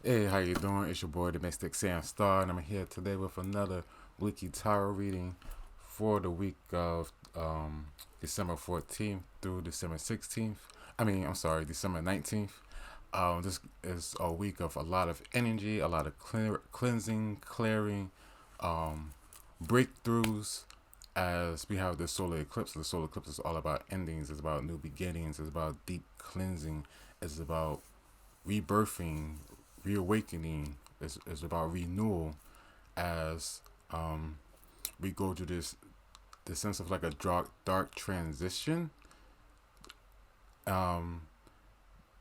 Hey, how you doing? It's your boy, the Mystic Sam Star, and I'm here today with another weekly tarot reading for the week of December 14th through December 16th. December 19th. This is a week of a lot of energy, a lot of cleansing, clearing, um, breakthroughs. As we have the solar eclipse is all about endings. It's about new beginnings. It's about deep cleansing. It's about rebirthing, reawakening. Is about renewal as we go through this sense of like a dark transition um,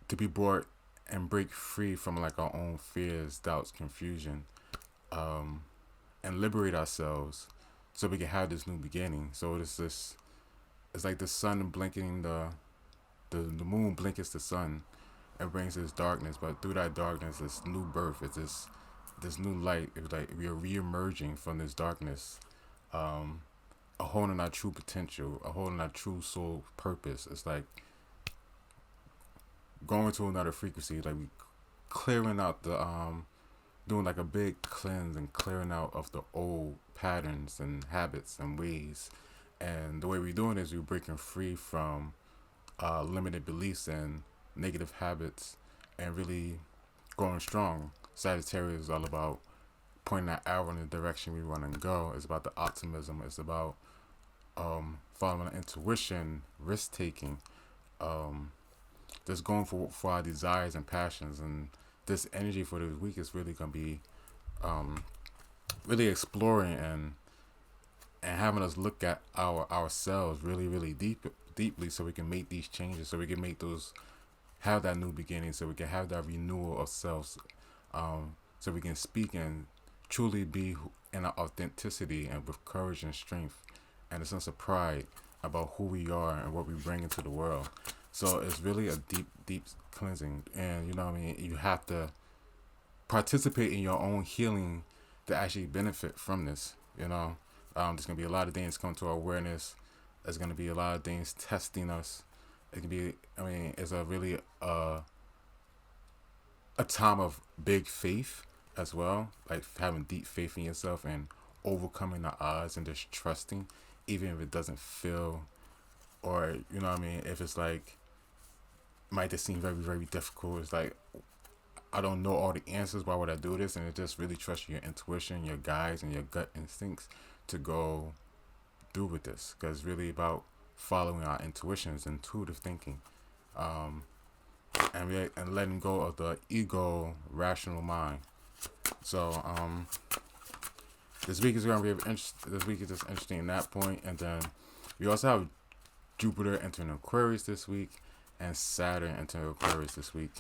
to be brought and break free from like our own fears, doubts, confusion, um, and liberate ourselves so we can have this new beginning. So it's like the sun blinking the moon blinkets the sun and brings this darkness, but through that darkness, this new birth, it's this new light. It's like we are re-emerging from this darkness, um, a holding our true potential, a holding our true soul purpose. It's like going to another frequency, like we clearing out doing like a big cleanse and clearing out of the old patterns and habits and ways. And the way we're doing is we're breaking free from limited beliefs and negative habits and really going strong. Sagittarius is all about pointing that arrow in the direction we want to go. It's about the optimism. It's about following intuition, risk taking, um, just going for our desires and passions. And this energy for this week is really going to be um, really exploring and having us look at ourselves really deeply so we can make these changes, so we can make those have that new beginning, so we can have that renewal of selves, so we can speak and truly be in our authenticity and with courage and strength and a sense of pride about who we are and what we bring into the world. So it's really a deep cleansing, and you know what I mean. You have to participate in your own healing to actually benefit from this. There's gonna be a lot of things come to our awareness. There's gonna be a lot of things testing us. It can be. It's a really a time of big faith as well, like having deep faith in yourself and overcoming the odds and just trusting, even if it doesn't feel, or if it's like might just seem very difficult. It's like I don't know all the answers. Why would I do this? And it just really trust your intuition, your guides, and your gut instincts to go through with this, because it's really about following our intuitions, intuitive thinking, um, and letting go of the ego, rational mind. So this week is gonna be this week is just interesting in that point, and then we also have Jupiter entering Aquarius this week, and Saturn entering Aquarius this week,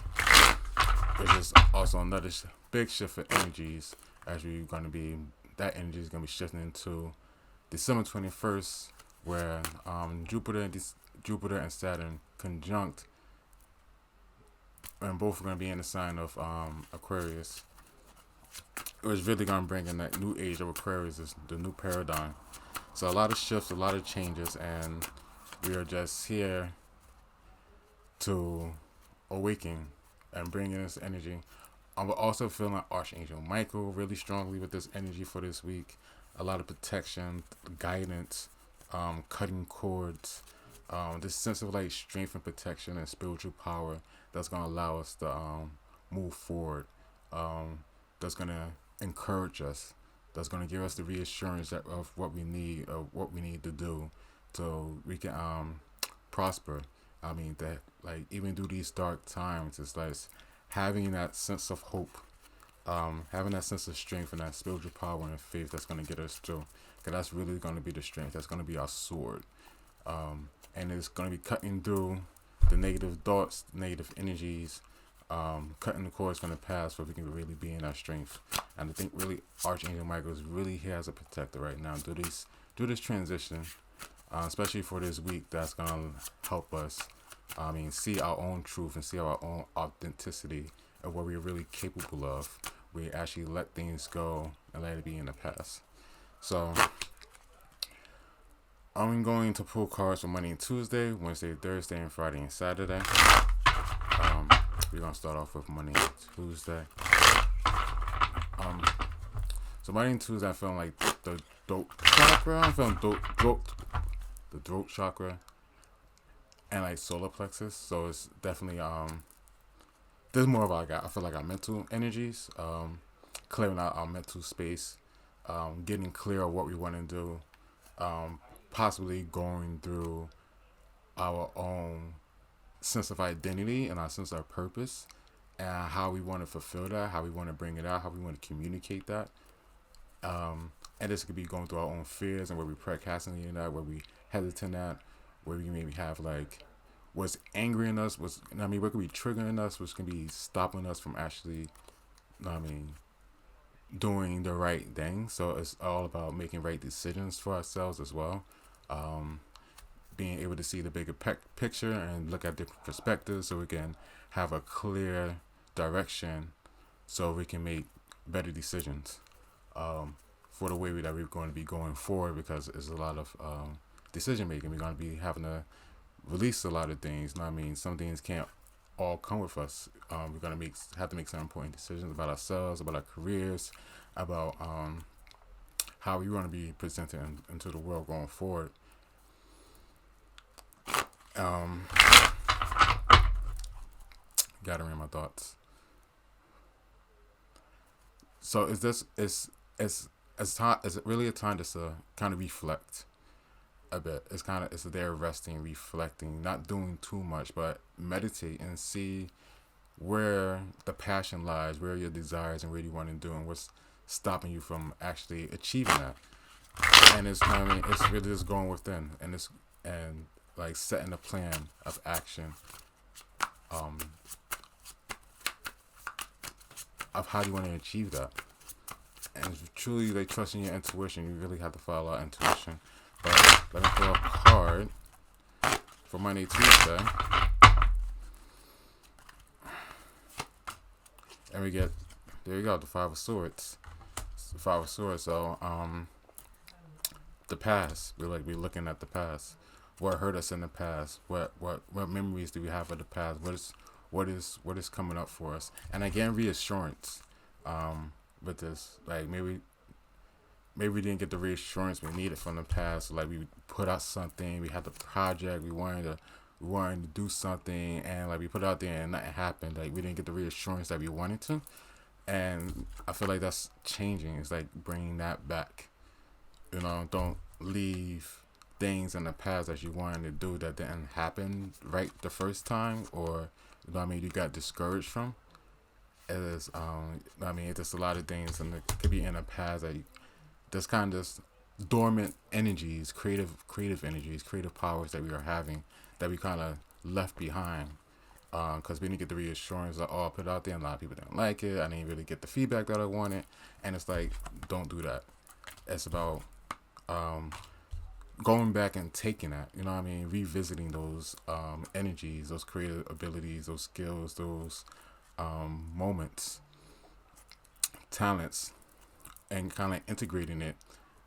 which is also another big shift of energies. As we're gonna be, that energy is gonna be shifting into December 21st, where Jupiter and Saturn conjunct, and both are going to be in the sign of Aquarius. It was really going to bring in that new age of Aquarius, the new paradigm. So a lot of shifts, a lot of changes, and we are just here to awaken and bring in this energy. I'm also feeling Archangel Michael really strongly with this energy for this week. A lot of protection, guidance, cutting cords, this sense of like strength and protection and spiritual power that's gonna allow us to move forward. That's gonna encourage us. That's gonna give us the reassurance of what we need, to do, so we can prosper. That like even through these dark times, it's like having that sense of hope, having that sense of strength and that spiritual power and faith that's going to get us through. Because that's really going to be the strength. That's going to be our sword. And it's going to be cutting through the negative thoughts, negative energies, cutting the cords from the past so we can really be in our strength. And I think really Archangel Michael is really here as a protector right now. Do this transition, especially for this week. That's going to help us see our own truth and see our own authenticity of what we're really capable of. We actually let things go and let it be in the past. So I'm going to pull cards for Monday and Tuesday, Wednesday, Thursday, and Friday and Saturday. We're going to start off with Monday and Tuesday. So my main tools, I feel like the throat chakra. I'm feeling the throat chakra, and like solar plexus. So it's definitely there's more of like I feel like our mental energies, clearing out our mental space, getting clear of what we want to do, possibly going through our own sense of identity and our sense of purpose, and how we want to fulfill that, how we want to bring it out, how we want to communicate that. And this could be going through our own fears and where we procrastinating that, where we hesitant at, where we maybe have like what's angering us, what could be triggering us, which can be stopping us from actually, doing the right thing. So it's all about making right decisions for ourselves as well. Um, Being able to see the bigger picture and look at different perspectives so we can have a clear direction so we can make better decisions for the way that we're going to be going forward, because there's a lot of decision making. We're going to be having to release a lot of things. Some things can't all come with us. We're going to have to make some important decisions about ourselves, about our careers, about how we want to be presented into the world going forward. Gathering my thoughts. So is it really a time just to kind of reflect a bit? It's there resting, reflecting, not doing too much, but meditate and see where the passion lies, where your desires and where you want to do, and what's stopping you from actually achieving that. And it's really just going within and like setting a plan of action, of how you want to achieve that. And truly, like, trusting your intuition, you really have to follow our intuition. But let me pull a card for Monday, Tuesday, and there you go, the Five of Swords. The Five of Swords. So the past. We're looking at the past. What hurt us in the past? What memories do we have of the past? What is coming up for us? And again, reassurance. With this, like maybe we didn't get the reassurance we needed from the past. So like we put out something, we had the project, we wanted to do something, and like we put it out there and nothing happened. Like we didn't get the reassurance that we wanted to, and I feel like that's changing. It's like bringing that back. Don't leave things in the past that you wanted to do that didn't happen right the first time, or you got discouraged from. It's just a lot of things, and it could be in the past that there's kind of just dormant energies, creative energies, creative powers that we are having that we kind of left behind, because we didn't get the reassurance that, I put it out there and a lot of people didn't like it. I didn't really get the feedback that I wanted, and it's like, don't do that. It's about going back and taking that, revisiting those energies, those creative abilities, those skills, those moments, talents, and kind of integrating it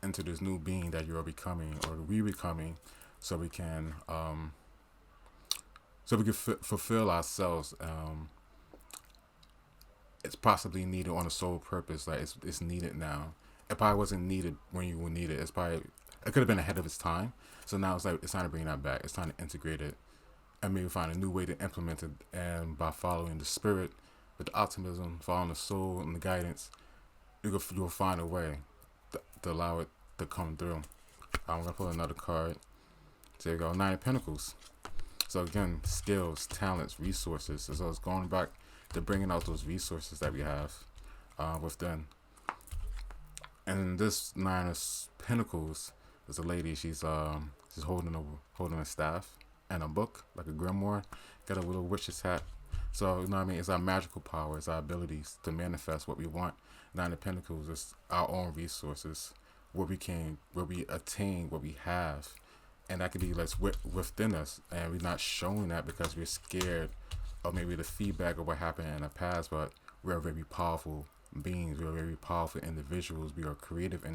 into this new being that you're becoming, or we're becoming, so we can fulfill ourselves. It's possibly needed on a soul purpose. Like it's needed now. It probably wasn't needed when you would need it. It could have been ahead of its time. So now it's time to bring that back. It's time to integrate it and maybe find a new way to implement it. And by following the spirit, with the optimism, following the soul and the guidance, you'll find a way to allow it to come through. I'm gonna pull another card. There you go, Nine of Pentacles. So again, skills, talents, resources. So it's going back to bringing out those resources that we have within. And this Nine of Pentacles is a lady. She's holding a staff and a book, like a grimoire. Got a little witch's hat. So it's our magical power, it's our abilities to manifest what we want. Nine of Pentacles is our own resources, where we attain what we have, and that could be within us, and we're not showing that because we're scared of maybe the feedback of what happened in the past. But we're very powerful beings. We are very powerful individuals. We are creative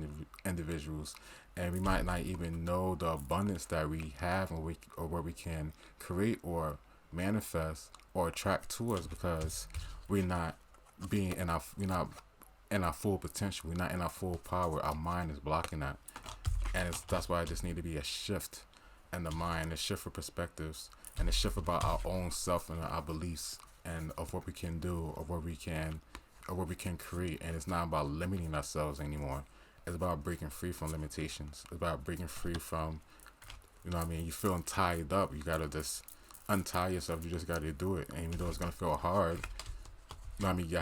individuals, and we might not even know the abundance that we have, or what we can create or manifest or attract to us, because we're not in our full potential. We're not in our full power. Our mind is blocking that, and that's why it just need to be a shift in the mind, a shift of perspectives, and a shift about our own self and our beliefs and of what we can do, or what we can create. And it's not about limiting ourselves anymore. It's about breaking free from limitations. It's about breaking free from, you know what I mean, you feeling tied up. You gotta just untie yourself. You just gotta do it. And even though it's gonna feel hard, you know what I mean, you're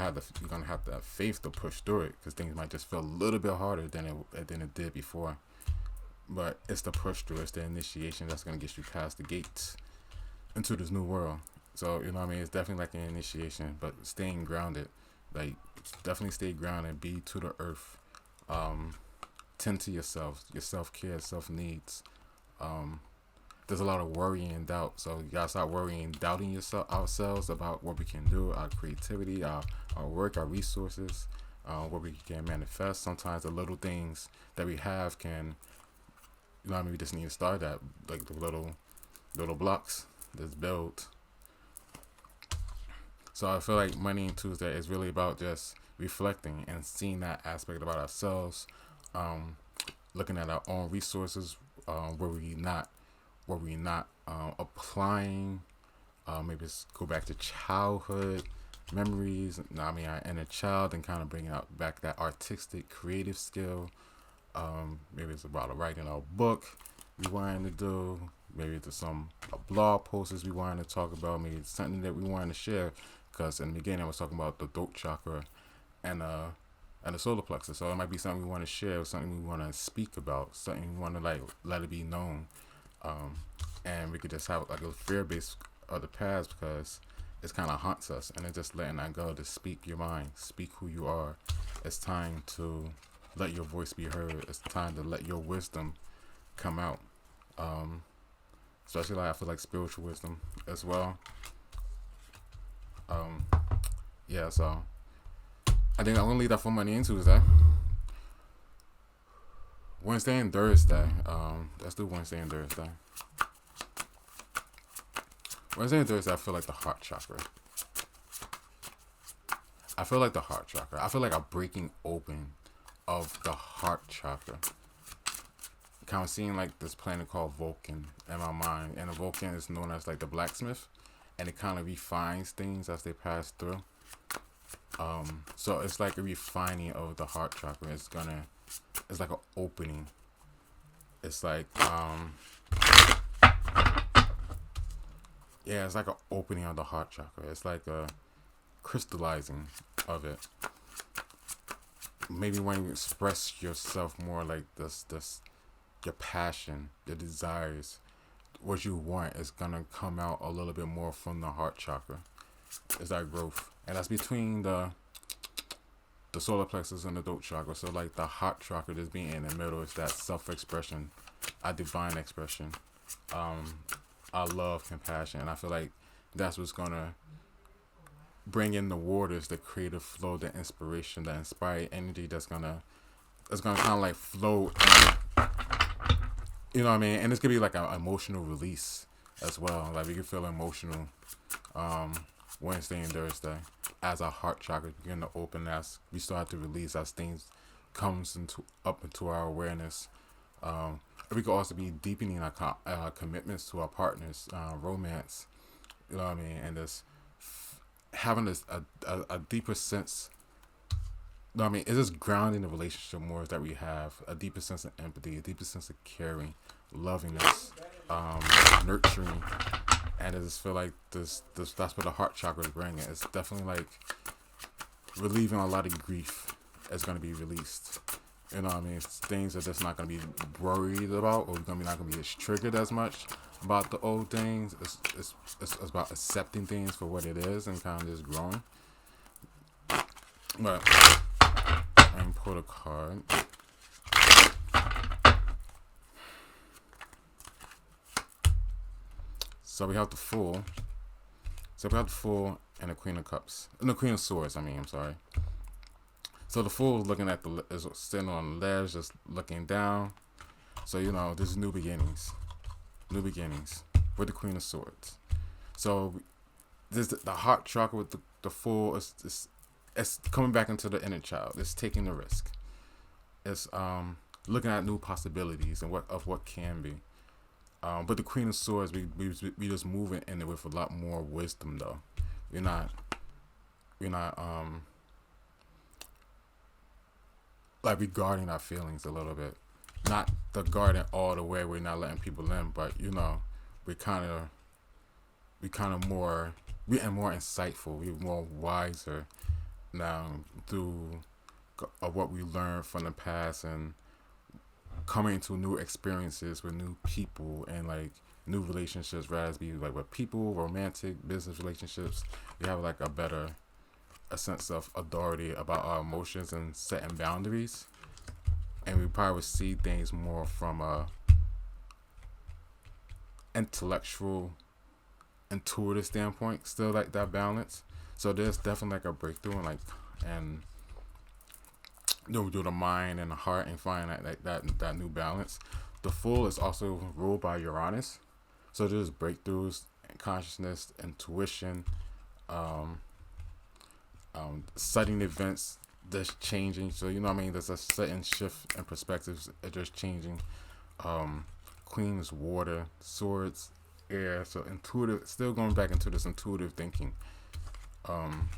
gonna have to have faith to push through it, because things might just feel a little bit harder than it did before. But it's the push through, it's the initiation that's gonna get you past the gates into this new world. So, you know what I mean, it's definitely like an initiation, but staying grounded. Like, definitely stay grounded, be to the earth. Tend to yourself, your self-care, self-needs. There's a lot of worry and doubt, so you gotta stop worrying, doubting ourselves about what we can do, our creativity, our work, our resources, what we can manifest. Sometimes the little things that we have can, you know what I mean, we just need to start at, like the little blocks that's built. So I feel like Money and Tuesday is really about just reflecting and seeing that aspect about ourselves, looking at our own resources, where we not applying. Maybe go back to childhood memories. I mean, our inner child, and kind of bringing out back that artistic, creative skill. Maybe it's about writing a book we wanted to do. Maybe it's some blog posts we wanted to talk about. Maybe it's something that we wanted to share. Because in the beginning I was talking about the throat chakra and the solar plexus. So it might be something we want to share, something we want to speak about, something we want to like let it be known. And we could just have like a fear base of the past, because it kind of haunts us, and it's just letting that go, to speak your mind, speak who you are. It's time to let your voice be heard. It's time to let your wisdom come out. Especially like I feel like spiritual wisdom as well. Yeah, so I think I'm gonna leave that for Monday and Tuesday. Wednesday and Thursday. Let's do Wednesday and Thursday. Wednesday and Thursday, I feel like the heart chakra. I feel like a breaking open of the heart chakra. Kind of seeing like this planet called Vulcan in my mind, and the Vulcan is known as like the blacksmith, and it kind of refines things as they pass through. So it's like a refining of the heart chakra. It's like an opening. It's like it's like an opening of the heart chakra. It's like a crystallizing of it. Maybe when you express yourself more, like this your passion, your desires, what you want is gonna come out a little bit more from the heart chakra. It's that growth, and that's between the solar plexus and the throat chakra. So like the heart chakra just being in the middle is that self-expression, our divine expression, our love, compassion, and I feel like that's what's gonna bring in the waters, the creative flow, the inspiration, the inspired energy it's gonna kind of like flow in, you know what I mean? And it's gonna be like an emotional release as well. Like we can feel emotional Wednesday and Thursday as our heart chakra begin to open, as we start to release, as things comes up into our awareness. We could also be deepening our commitments to our partners, romance, you know what I mean, and just having this a deeper sense. You know what I mean, it's just grounding the relationship more that we have, a deeper sense of empathy, a deeper sense of caring, lovingness, nurturing, and I just feel like this that's what the heart chakra is bringing. It's definitely like relieving a lot of grief. It's gonna be released. You know what I mean? Things are just not gonna be worried about, or not gonna be as triggered as much about the old things. It's about accepting things for what it is and kind of just growing. But I can pull a card. So we have the Fool. And the Queen of Cups. And the Queen of Swords, I'm sorry. So the Fool is looking at is sitting on the ledge, just looking down. So, you know, there's new beginnings. With the Queen of Swords. So, there's the heart chakra with the Fool is it's coming back into the inner child. It's taking the risk. It's looking at new possibilities and what can be. But the Queen of Swords, we just moving in it with a lot more wisdom though. We're not like regarding our feelings a little bit. Not the guarding all the way. We're not letting people in, but we kind of more more insightful. We're more wiser now through what we learned from the past and coming to new experiences with new people and like new relationships, rather be like with people, romantic, business relationships. We have like a sense of authority about our emotions and setting boundaries, and we probably would see things more from a intellectual, intuitive standpoint. Still like that balance. So there's definitely like a breakthrough and do the mind and the heart and find that new balance. The Fool is also ruled by Uranus, so there's breakthroughs in consciousness, intuition, sudden events that's changing. So there's a sudden shift in perspectives. It's just changing. Queen is water, swords, air. So intuitive. Still going back into this intuitive thinking, and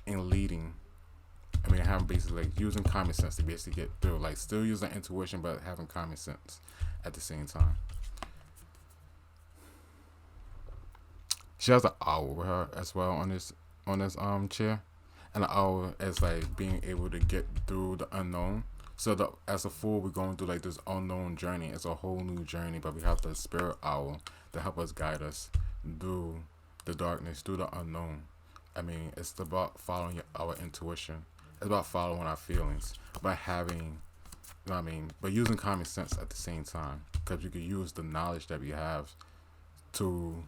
leading. Having basically like using common sense to basically get through. Like still using intuition, but having common sense at the same time. She has an owl with her as well on this chair, and the owl is like being able to get through the unknown. So as a Fool, we're going through like this unknown journey. It's a whole new journey, but we have the spirit owl to help us guide us through the darkness, through the unknown. It's about following our intuition. It's about following our feelings, by having, but using common sense at the same time, because you can use the knowledge that we have to,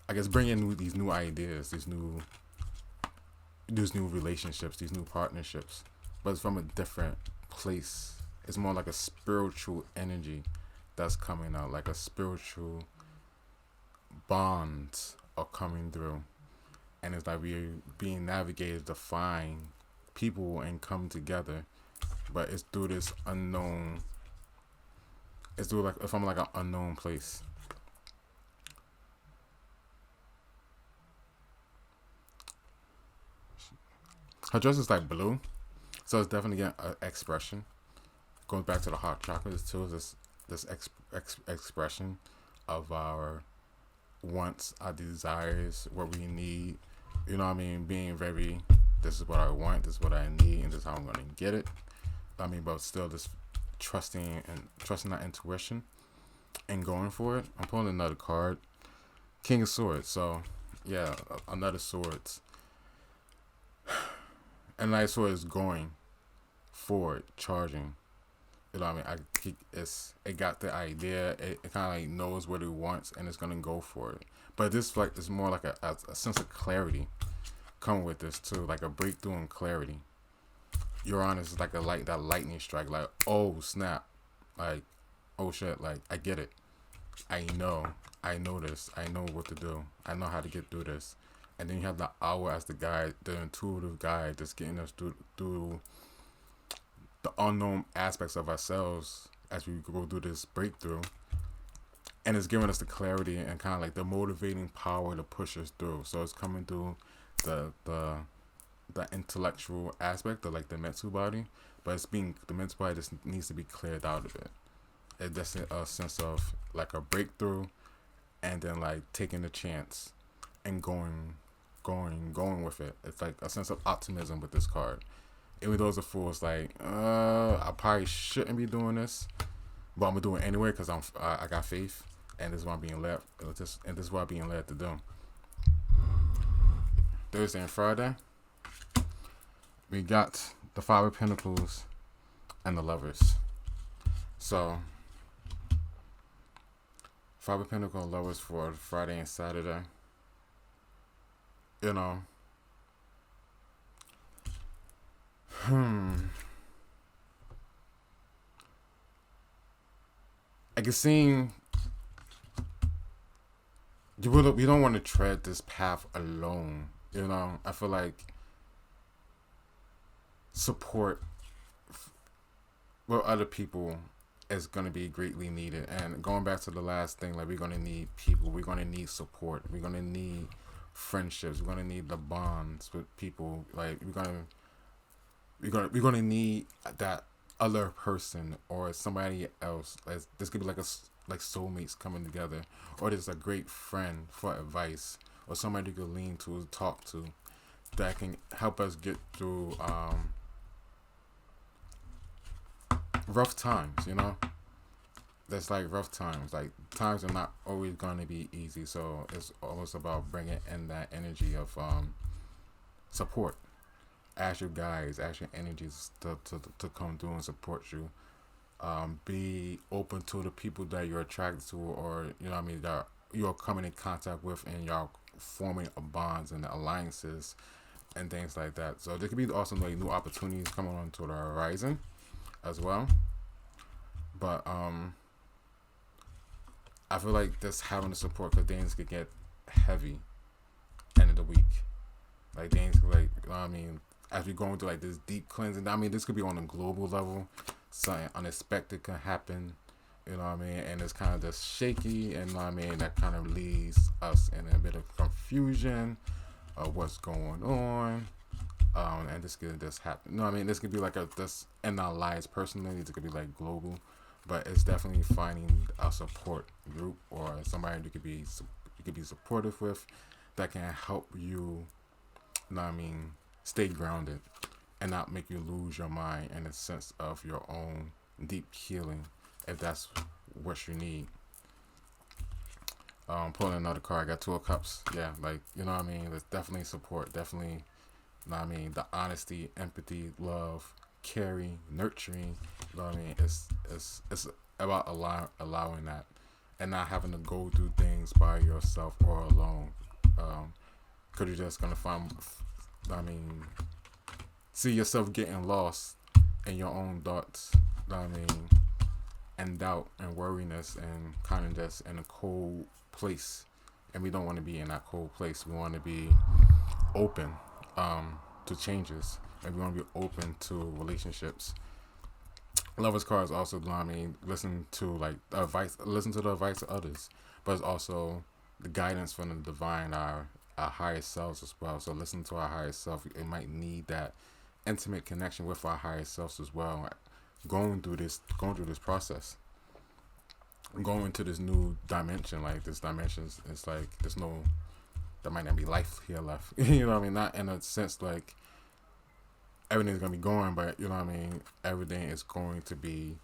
I guess bring in these new ideas, these new relationships, these new partnerships, but it's from a different place. It's more like a spiritual energy that's coming out, like a spiritual bonds are coming through. And it's like we're being navigated to find people and come together, but it's through this unknown. It's through like from like an unknown place. Her dress is like blue, so it's definitely an expression. Going back to the heart chakras too, this expression of our wants, our desires, what we need. Being very, this is what I want, this is what I need, and this is how I'm going to get it. But still just trusting that intuition and going for it. I'm pulling another card. King of Swords. So, yeah, another Swords. And that sword is going forward, charging. It got the idea. It kind of like knows what it wants, and it's gonna go for it. But this like is more like a sense of clarity coming with this too, like a breakthrough in clarity. Uranus is like that lightning strike, like oh snap, like oh shit, like I get it, I know this, I know what to do, I know how to get through this. And then you have the owl as the guide, the intuitive guide that's getting us through the unknown aspects of ourselves as we go through this breakthrough, and it's giving us the clarity and kind of like the motivating power to push us through. So it's coming through the intellectual aspect of like the mental body, but the mental body just needs to be cleared out of it. It's just a sense of like a breakthrough, and then like taking the chance and going with it. It's like a sense of optimism with this card. Even though it's a Fool, it's like, I probably shouldn't be doing this, but I'm gonna do it anyway because I got faith, and this is what I'm being led. And this is what I'm being led to do. Thursday and Friday, we got the Five of Pentacles and the Lovers. So, Five of Pentacles and Lovers for Friday and Saturday. I can see you don't want to tread this path alone. You know, I feel like support with other people is going to be greatly needed. And going back to the last thing, like we're going to need people, we're going to need support, we're going to need friendships, we're going to need the bonds with people. Like we're gonna need that other person or somebody else. Like, this could be like like soulmates coming together, or there's a great friend for advice, or somebody you could lean to, talk to, that can help us get through rough times. You know, that's like rough times. Like times are not always gonna be easy, so it's always about bringing in that energy of support. Ask your guides, ask your energies to come through and support you. Be open to the people that you're attracted to, or you know what I mean, that you're coming in contact with, and y'all forming bonds and alliances and things like that. So there could be also like new opportunities coming onto the horizon as well. But I feel like just having the support, because things could get heavy end of the week. Like things like, you know what I mean, as we going through like this deep cleansing. I mean, this could be on a global level. Something unexpected can happen. You know what I mean? And it's kind of just shaky, and you know what I mean, that kind of leaves us in a bit of confusion of what's going on. And this could just happen. You know what I mean? This could be like this in our lives personally. This could be like global, but it's definitely finding a support group or somebody you could be supportive with, that can help you. You know what I mean? Stay grounded and not make you lose your mind in a sense of your own deep healing, if that's what you need. Pulling another card, I got Two of Cups. Yeah, like, you know what I mean? There's definitely support, definitely, you know what I mean? The honesty, empathy, love, caring, nurturing. You know what I mean? It's about allowing that, and not having to go through things by yourself or alone. Cause you're just gonna find, I mean, see yourself getting lost in your own thoughts. You know what I mean? And doubt and worriness, and kind of just in a cold place. And we don't want to be in that cold place. We want to be open to changes, and we want to be open to relationships. Lovers cards also, you know what I mean, listen to the advice of others, but it's also the guidance from the divine, our higher selves as well. So listen to our higher self. It might need that intimate connection with our higher selves as well. Going through this process, going to this new dimension. Like this dimension is like there's no, there might not be life here left. You know what I mean? Not in a sense like everything's gonna be going, but you know what I mean. Everything is going to be.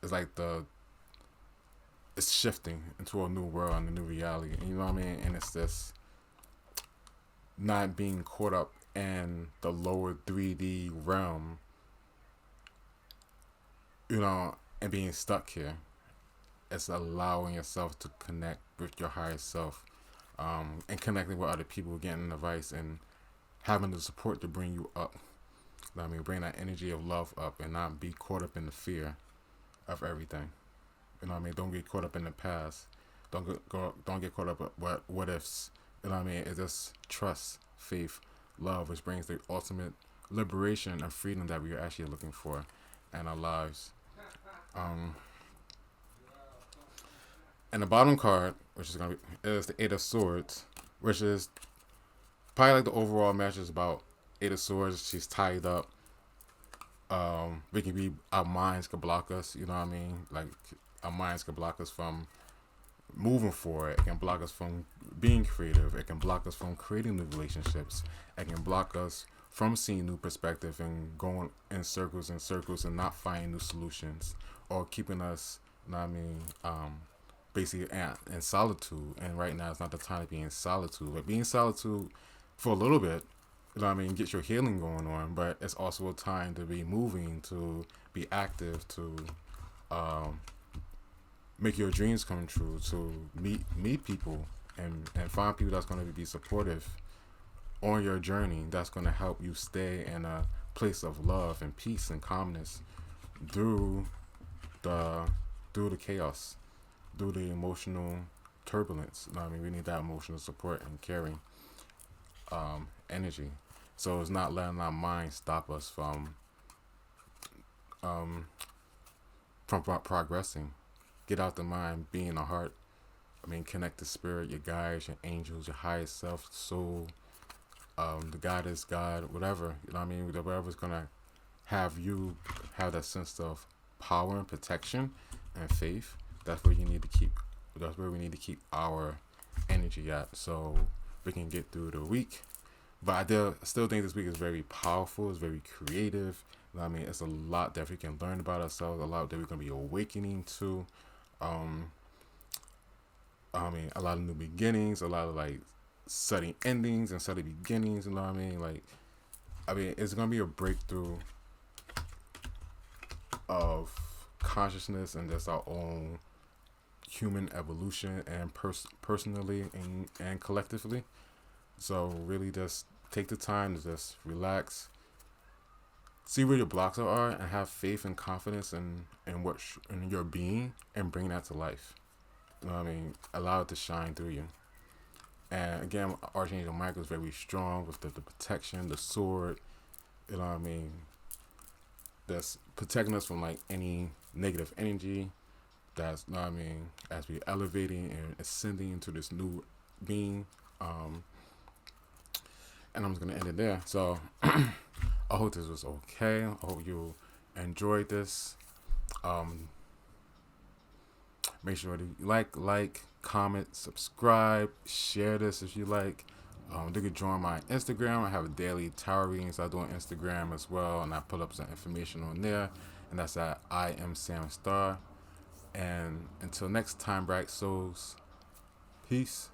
It's like it's shifting into a new world and a new reality. You know what I mean? And it's this not being caught up in the lower 3D realm, you know, and being stuck here. It's allowing yourself to connect with your higher self, and connecting with other people, getting advice, and having the support to bring you up. You know what I mean, bring that energy of love up, and not be caught up in the fear of everything. You know what I mean? Don't get caught up in the past. Don't get caught up with what ifs. You know what I mean? It's just trust, faith, love, which brings the ultimate liberation and freedom that we are actually looking for in our lives. Um, and the bottom card, which is gonna be, is the Eight of Swords, which is probably like the overall message about Eight of Swords. She's tied up. We can be, our minds could block us. You know what I mean? Like our minds could block us from moving forward. It can block us from being creative. It can block us from creating new relationships. It can block us from seeing new perspective and going in circles and circles and not finding new solutions, or keeping us, you know what I mean, basically in solitude. And right now it's not the time to be in solitude. But being in solitude for a little bit, you know what I mean, get your healing going on, but it's also a time to be moving, to be active, to make your dreams come true, to meet people, and find people that's going to be supportive on your journey, that's going to help you stay in a place of love and peace and calmness through the chaos, through the emotional turbulence. You know what I mean? We need that emotional support and caring. energy. So it's not letting our mind stop us um, from progressing. Get out the mind, be in the heart. I mean, connect the spirit, your guides, your angels, your highest self, soul, the goddess, God, whatever. You know what I mean? Whatever's gonna have you have that sense of power and protection and faith. That's where you need to keep. That's where we need to keep our energy at, so we can get through the week. But still think this week is very powerful. It's very creative. You know what I mean, it's a lot that we can learn about ourselves. A lot that we're gonna be awakening to. I mean, a lot of new beginnings. A lot of like sudden endings and sudden beginnings. You know what I mean? Like, I mean, it's gonna be a breakthrough of consciousness and just our own human evolution and personally and collectively. So really just take the time to just relax, see where your blocks are, and have faith and confidence in in your being, and bring that to life. You know what I mean? Allow it to shine through you. And again, Archangel Michael is very strong with the protection, the sword. You know what I mean? That's protecting us from like any negative energy. That's, you know what I mean, as we're elevating and ascending into this new being. And I'm just gonna end it there. So I hope this was okay. I hope you enjoyed this. Make sure to like, comment, subscribe, share this if you like. You can join my Instagram. I have a daily tarot readings I do on Instagram as well, and I put up some information on there. And that's at I am Sam Star. And until next time, bright souls, peace.